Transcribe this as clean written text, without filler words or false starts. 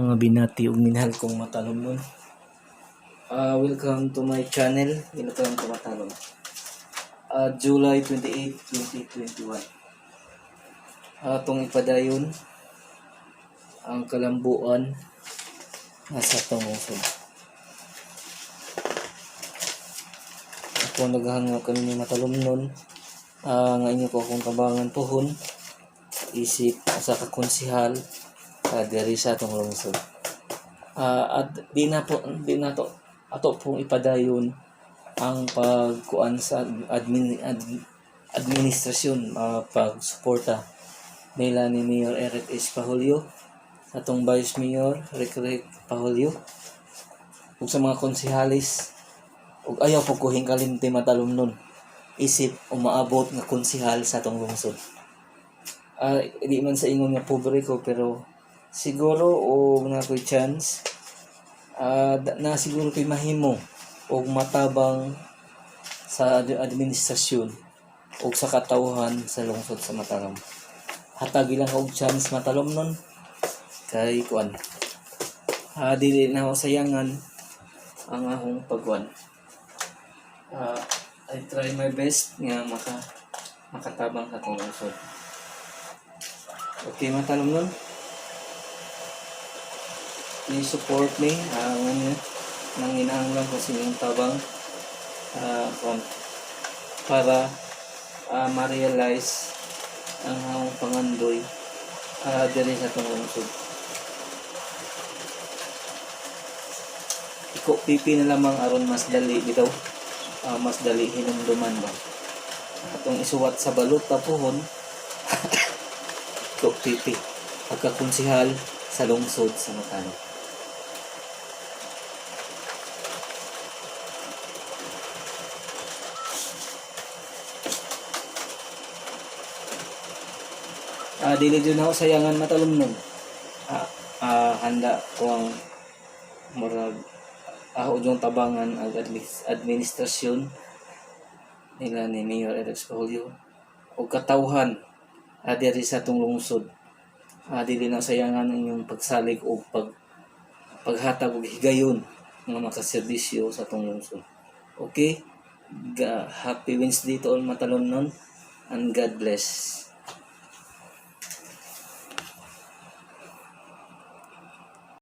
mga binati ug minahal kong matalom. Welcome to my channel. Welcome to Matalom. July 28, 2021. Atong ipadayon ang kalambuan nasa atong lungsod. Ako naghangyo kami ni Matalom nun. Nga inyo ko akong kabangan pohon isip sa kakonsihal diri sa atong lungsod. At di na to ato pong ipadayon ang pagkuan sa administrasyon, pagsuporta nila ni Mayor Eric H. Pahulio, atong Vice Mayor Rick Pahulio, ug sa mga konsehalis, ug ayaw po ko hingkalimti Matalom nun isip umaabot nga konsehal sa atong lungsod. Di man sa ingon nga pobre ko, pero siguro o na ko'y chance na siguro ko'y mahimo o matabang sa administrasyon o sa katawhan sa lungsod sa Matalom. Hatag ilang og chance Matalom nun kay kuan. Dili na ako sayangan ang akong pagkuan. I try my best nga makatabang sa atong lungsod. Okay Matalom nun. Please support me nang inahanglan ko silang tabang para ma-realize ang akong pangandoy diri sa atong lungsod. Iko pipi na lamang aron mas dali bitaw, mas dali hinumduman ba atong isuwat sa balot tapuhon. Iko pipi pagkakonsihal sa lungsod sa Matalom. Dili dyan ako sayangan Matalom nun. Handa ko ang murag yung tabangan ang administrasyon nila ni Mayor Eric Pahulio o katawhan diri sa atong lungsod. Dili na sayangan ang inyong pagsalig o paghatag og higayon nga makaserbisyo sa atong lungsod. Okay? Happy Wednesday to all Matalom nun, and God bless.